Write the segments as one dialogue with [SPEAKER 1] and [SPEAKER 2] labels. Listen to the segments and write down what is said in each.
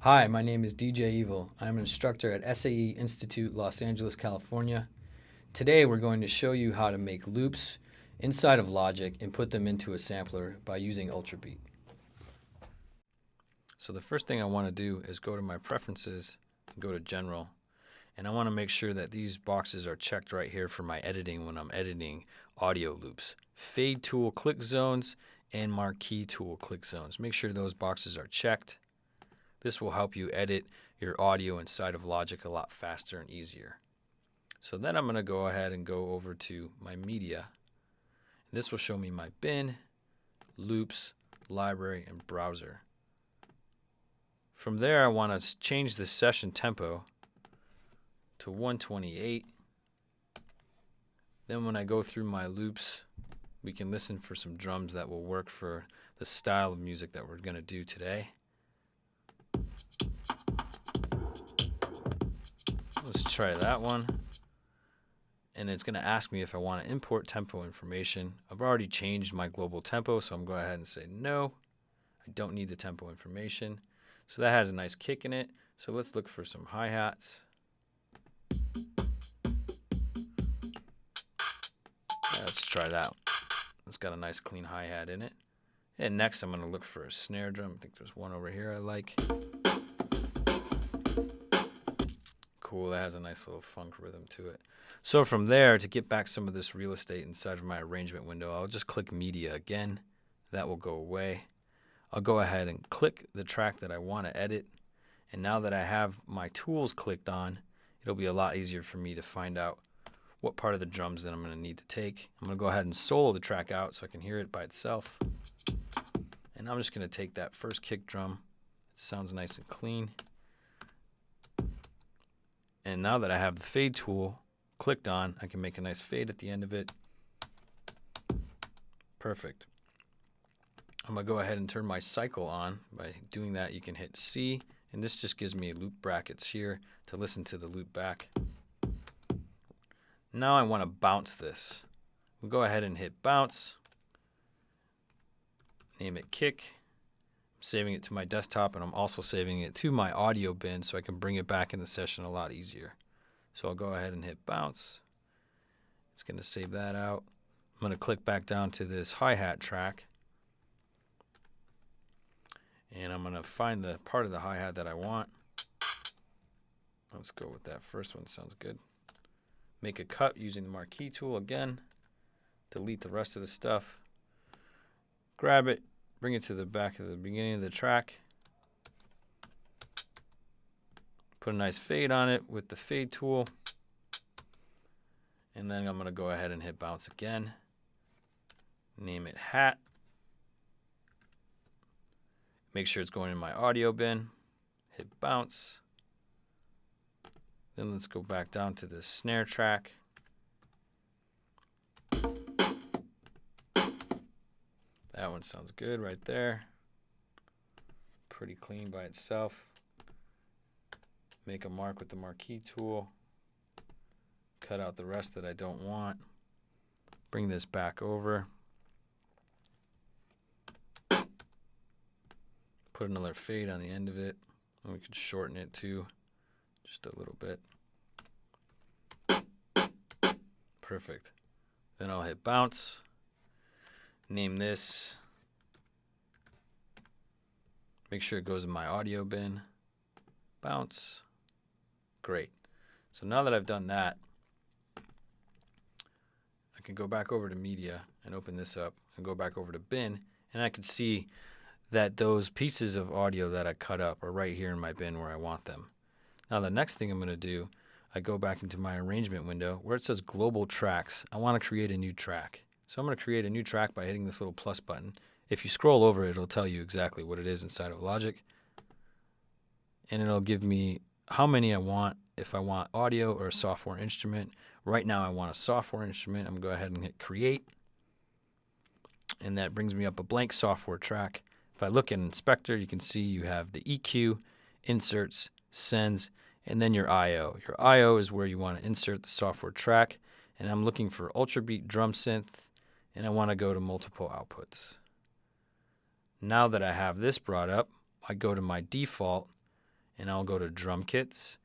[SPEAKER 1] Hi, my name is DJ Evol. I'm an instructor at SAE Institute, Los Angeles, California. Today we're going to show you how to make loops inside of Logic and put them into a sampler by using Ultrabeat. So the first thing I want to do is go to my preferences, go to General, and I want to make sure that these boxes are checked right here for my editing when I'm editing audio loops. Fade tool click zones and marquee tool click zones. Make sure those boxes are checked. This will help you edit your audio inside of Logic a lot faster and easier. So then I'm going to go ahead and go over to my media. This will show me my bin, loops, library, and browser. From there, I want to change the session tempo to 128. Then when I go through my loops, we can listen for some drums that will work for the style of music that we're going to do today. Let's try that one. And it's going to ask me if I want to import tempo information. I've already changed my global tempo, so I'm going to go ahead and say no. I don't need the tempo information. So that has a nice kick in it. So let's look for some hi-hats. Let's try that. It's got a nice clean hi-hat in it. And next I'm going to look for a snare drum. I think there's one over here I like. Cool, that has a nice little funk rhythm to it. So from there, to get back some of this real estate inside of my arrangement window, I'll just click Media again. That will go away. I'll go ahead and click the track that I want to edit. And now that I have my tools clicked on, it'll be a lot easier for me to find out what part of the drums that I'm going to need to take. I'm going to go ahead and solo the track out so I can hear it by itself. And I'm just going to take that first kick drum. It sounds nice and clean. And now that I have the fade tool clicked on, I can make a nice fade at the end of it. Perfect. I'm going to go ahead and turn my cycle on. By doing that, you can hit C, and this just gives me loop brackets here to listen to the loop back. Now I want to bounce this. We'll go ahead and hit bounce. Name it kick. I'm saving it to my desktop, and I'm also saving it to my audio bin so I can bring it back in the session a lot easier. So I'll go ahead and hit bounce. It's going to save that out. I'm going to click back down to this hi-hat track. And I'm going to find the part of the hi-hat that I want. Let's go with that first one. Sounds good. Make a cut using the marquee tool again. Delete the rest of the stuff. Grab it. Bring it to the back of the beginning of the track. Put a nice fade on it with the fade tool. And then I'm going to go ahead and hit bounce again. Name it hat. Make sure it's going in my audio bin. Hit bounce. Then let's go back down to this snare track. That one sounds good right there. Pretty clean by itself. Make a mark with the marquee tool. Cut out the rest that I don't want. Bring this back over. Put another fade on the end of it. And we can shorten it too, just a little bit. Perfect. Then I'll hit bounce. Name this. Make sure it goes in my audio bin. Bounce. Great. So now that I've done that, I can go back over to media and open this up and go back over to bin, and I can see that those pieces of audio that I cut up are right here in my bin where I want them. Now the next thing I'm going to do, I go back into my arrangement window where it says global tracks. I want to create a new track. So I'm going to create a new track by hitting this little plus button. If you scroll over it, it'll tell you exactly what it is inside of Logic. And it'll give me how many I want, if I want audio or a software instrument. Right now I want a software instrument. I'm going to go ahead and hit create. And that brings me up a blank software track. If I look in Inspector, you can see you have the EQ, inserts, sends, and then your I/O. Your I/O is where you want to insert the software track. And I'm looking for Ultrabeat drum synth, and I want to go to multiple outputs. Now that I have this brought up, I go to my default, and I'll go to drum kits.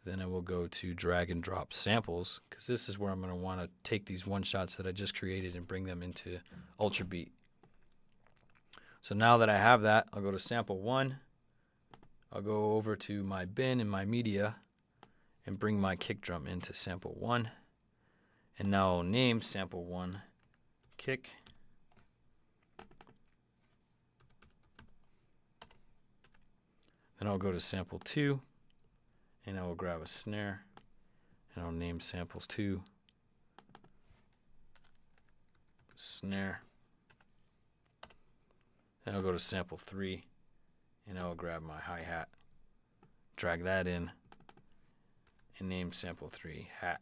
[SPEAKER 1] Then I will go to drag and drop samples, because this is where I'm going to want to take these one shots that I just created and bring them into Ultra Beat. So now that I have that, I'll go to sample 1. I'll go over to my bin and my media and bring my kick drum into sample 1. And now I'll name sample 1 kick. Then I'll go to sample 2. And I will grab a snare, and I'll name samples 2, snare. Then I'll go to sample 3, and I will grab my hi-hat, drag that in, and name sample 3 hat.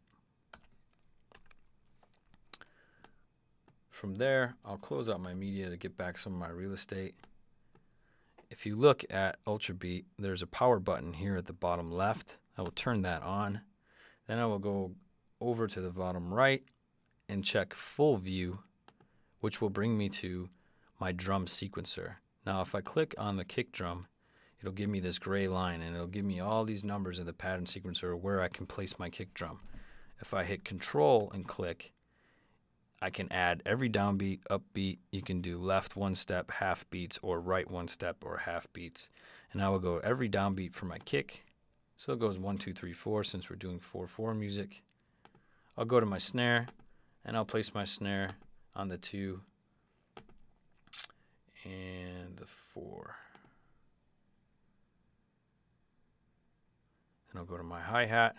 [SPEAKER 1] From there, I'll close out my media to get back some of my real estate. If you look at Ultra Beat, there's a power button here at the bottom left. I will turn that on. Then I will go over to the bottom right and check full view, which will bring me to my drum sequencer. Now, if I click on the kick drum, it'll give me this gray line, and it'll give me all these numbers in the pattern sequencer where I can place my kick drum. If I hit Control and click, I can add every downbeat, upbeat. You can do left one step, half beats, or right one step or half beats. And I will go every downbeat for my kick. So it goes 1, 2, 3, 4 since we're doing 4/4 music. I'll go to my snare, and I'll place my snare on the 2 and the 4. And I'll go to my hi-hat,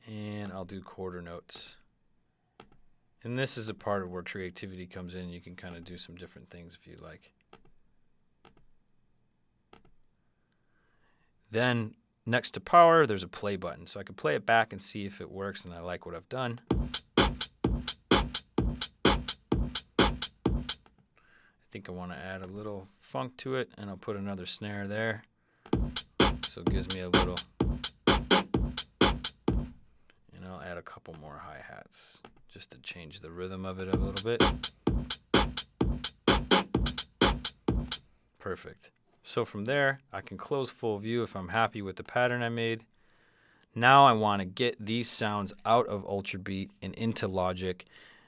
[SPEAKER 1] and I'll do quarter notes. And this is a part of where creativity comes in. You can kind of do some different things if you like. Then next to power, there's a play button. So I can play it back and see if it works and I like what I've done. I think I want to add a little funk to it, and I'll put another snare there. So it gives me a little, and I'll add a couple more hi-hats just to change the rhythm of it a little bit. Perfect. So from there, I can close full view if I'm happy with the pattern I made. Now I want to get these sounds out of Ultra Beat and into Logic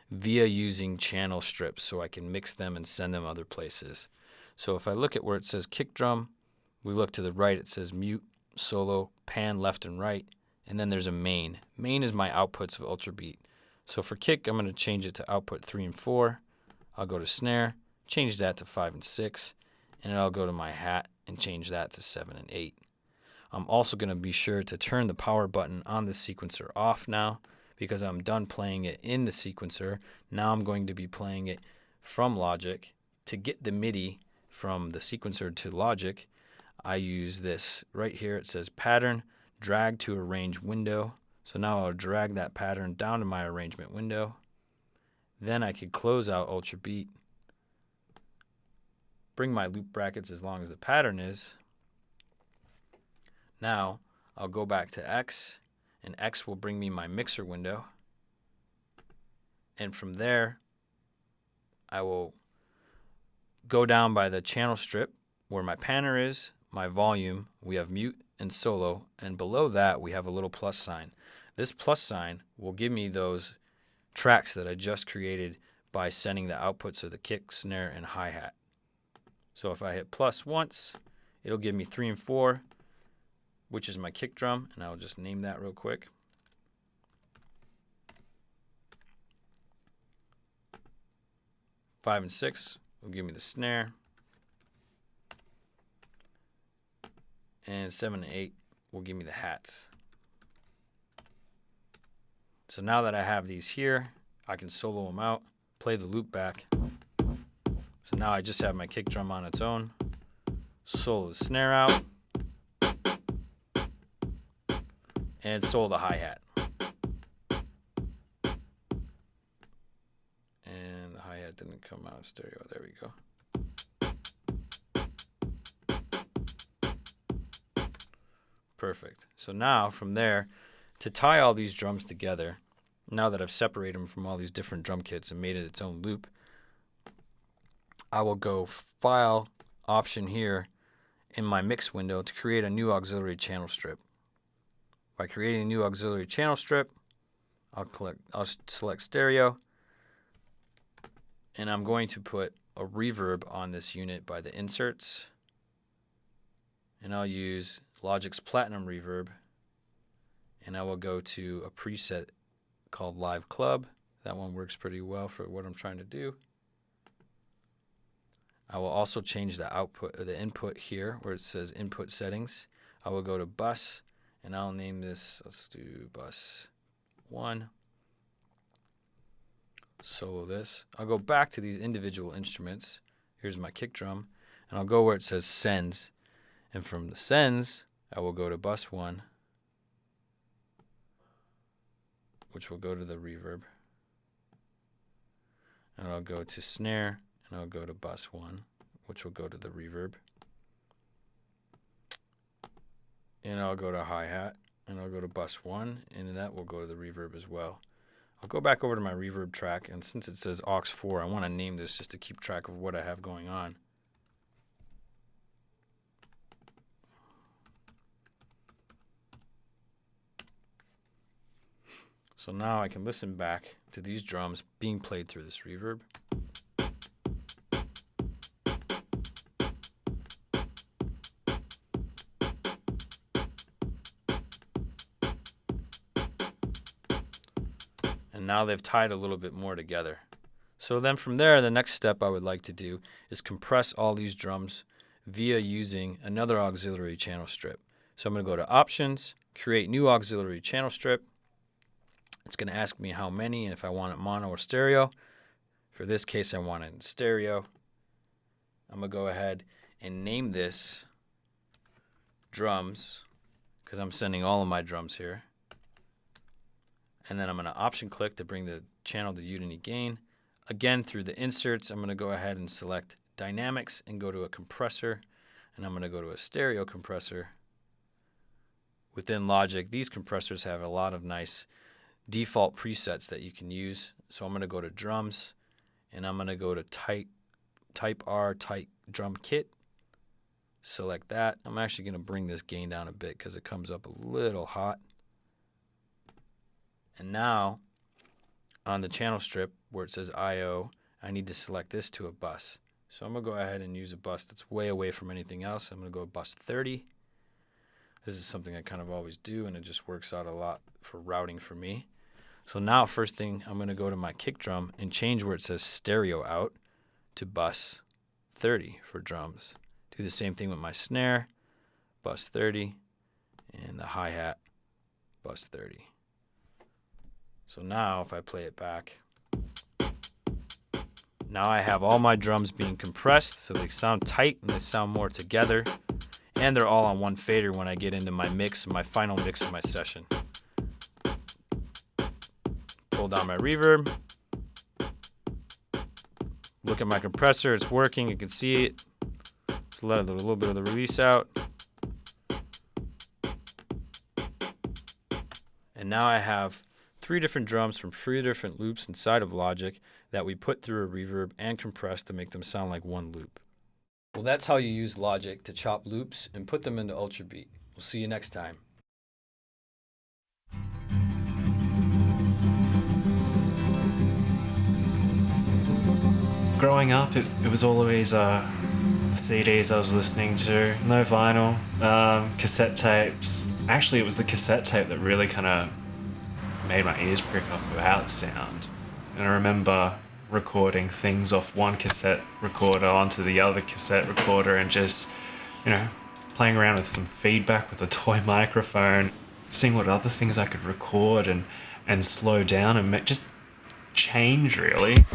[SPEAKER 1] via using channel strips so I can mix them and send them other places. So if I look at where it says kick drum, we look to the right, it says mute, solo, pan left and right, and then there's a main. Main is my outputs of Ultra Beat. So for kick, I'm going to change it to output 3 and 4. I'll go to snare, change that to 5 and 6, and then I'll go to my hat and change that to 7 and 8. I'm also going to be sure to turn the power button on the sequencer off now because I'm done playing it in the sequencer. Now I'm going to be playing it from Logic. To get the MIDI from the sequencer to Logic, I use this right here. It says pattern, drag to arrange window. So now I'll drag that pattern down to my arrangement window. Then I can close out Ultra Beat, bring my loop brackets as long as the pattern is. Now I'll go back to X, and X will bring me my mixer window. And from there, I will go down by the channel strip where my panner is, my volume, we have mute and solo, and below that we have a little plus sign. This plus sign will give me those tracks that I just created by sending the outputs of the kick, snare, and hi-hat. So if I hit plus once, it'll give me 3 and 4, which is my kick drum, and I'll just name that real quick. Five and 6 will give me the snare, and 7 and 8 will give me the hats. So now that I have these here, I can solo them out, play the loop back. So now I just have my kick drum on its own, solo the snare out, and solo the hi-hat. And the hi-hat didn't come out of stereo. There we go. Perfect. So now from there, to tie all these drums together, now that I've separated them from all these different drum kits and made it its own loop, I will go File, Option here, in my mix window to create a new auxiliary channel strip. By creating a new auxiliary channel strip, I'll select stereo, and I'm going to put a reverb on this unit by the inserts, and I'll use Logic's Platinum Reverb, and I will go to a preset called Live Club. That one works pretty well for what I'm trying to do. I will also change the output or the input here where it says input settings. I will go to bus, and I'll name this, let's do bus 1. Solo this. I'll go back to these individual instruments. Here's my kick drum, and I'll go where it says sends. And from the sends, I will go to bus 1, which will go to the reverb. And I'll go to snare, and I'll go to bus 1, which will go to the reverb. And I'll go to hi-hat, and I'll go to bus 1, and that will go to the reverb as well. I'll go back over to my reverb track, and since it says aux 4, I want to name this just to keep track of what I have going on. So now I can listen back to these drums being played through this reverb. And now they've tied a little bit more together. So then from there, the next step I would like to do is compress all these drums via using another auxiliary channel strip. So I'm going to go to Options, Create New Auxiliary Channel Strip. It's going to ask me how many and if I want it mono or stereo. For this case, I want it in stereo. I'm going to go ahead and name this drums because I'm sending all of my drums here. And then I'm going to option click to bring the channel to unity gain. Again, through the inserts, I'm going to go ahead and select dynamics and go to a compressor. And I'm going to go to a stereo compressor. Within Logic, these compressors have a lot of nice default presets that you can use. So I'm going to go to drums, and I'm going to go to type R, type drum kit. Select that. I'm actually going to bring this gain down a bit because it comes up a little hot. And now on the channel strip where it says IO, I need to select this to a bus. So I'm going to go ahead and use a bus that's way away from anything else. I'm going to go bus 30. This is something I kind of always do, and it just works out a lot for routing for me. So now first thing, I'm going to go to my kick drum and change where it says stereo out to bus 30 for drums. Do the same thing with my snare, bus 30, and the hi-hat, bus 30. So now if I play it back, now I have all my drums being compressed so they sound tight and they sound more together. And they're all on one fader when I get into my mix, my final mix of my session. Pull down my reverb. Look at my compressor, it's working, you can see it. Just let a little bit of the release out. And now I have 3 different drums from 3 different loops inside of Logic that we put through a reverb and compress to make them sound like one loop. Well, that's how you use Logic to chop loops and put them into Ultrabeat. We'll see you next time.
[SPEAKER 2] Growing up, it was always the CDs I was listening to, no vinyl, cassette tapes. Actually, it was the cassette tape that really kind of made my ears prick up about sound. And I remember recording things off one cassette recorder onto the other cassette recorder and just, playing around with some feedback with a toy microphone, seeing what other things I could record and slow down and just change, really.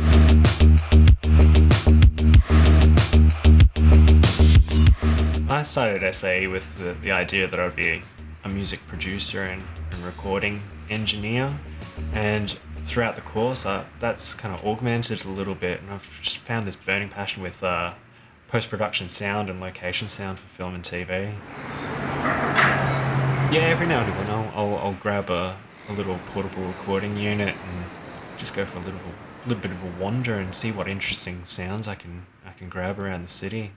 [SPEAKER 2] I started SAE with the idea that I'd be a music producer and recording engineer, and throughout the course, that's kind of augmented a little bit, and I've just found this burning passion with post-production sound and location sound for film and TV. Yeah, every now and again I'll grab a little portable recording unit and just go for a little bit of a wander and see what interesting sounds I can grab around the city.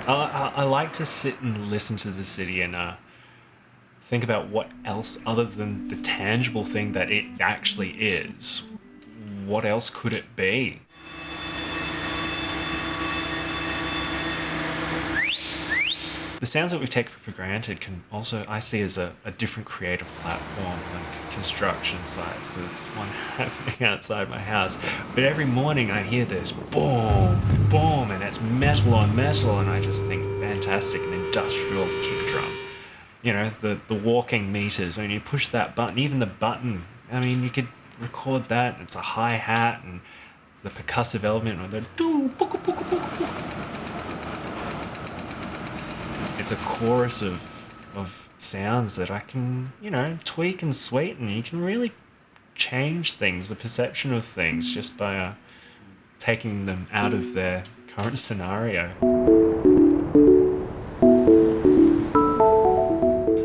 [SPEAKER 2] I like to sit and listen to the city and think about what else other than the tangible thing that it actually is. What else could it be? The sounds that we take for granted can also, I see, as a different creative platform, like construction sites. There's one happening outside my house. But every morning I hear this boom, boom, and it's metal on metal, and I just think, fantastic, an industrial kick drum. You know, the walking meters, when you push that button, even the button, I mean, you could record that, and it's a hi-hat, and the percussive element, or the doo, booka, booka, booka, booka. It's a chorus of sounds that I can, you know, tweak and sweeten. You can really change things, the perception of things, just by taking them out of their current scenario.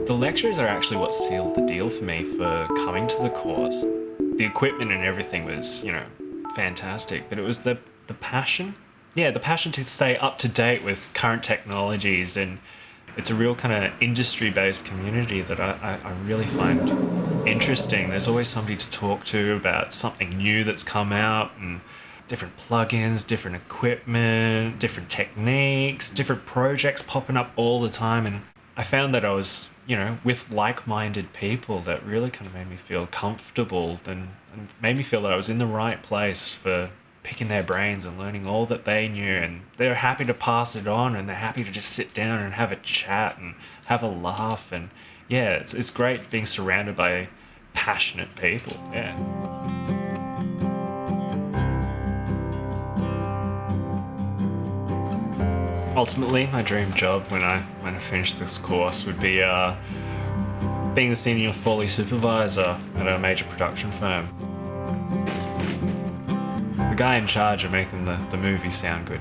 [SPEAKER 2] The lectures are actually what sealed the deal for me for coming to the course. The equipment and everything was, you know, fantastic, but it was the passion. Yeah, the passion to stay up to date with current technologies, and it's a real kind of industry-based community that I really find interesting. There's always somebody to talk to about something new that's come out, and different plugins, different equipment, different techniques, different projects popping up all the time. And I found that I was, you know, with like-minded people that really kind of made me feel comfortable and made me feel that I was in the right place for picking their brains and learning all that they knew, and they're happy to pass it on, and they're happy to just sit down and have a chat and have a laugh. And yeah, it's great being surrounded by passionate people. Yeah. Ultimately, my dream job when I finish this course would be being the senior Foley supervisor at a major production firm. The guy in charge of making the movie sound good.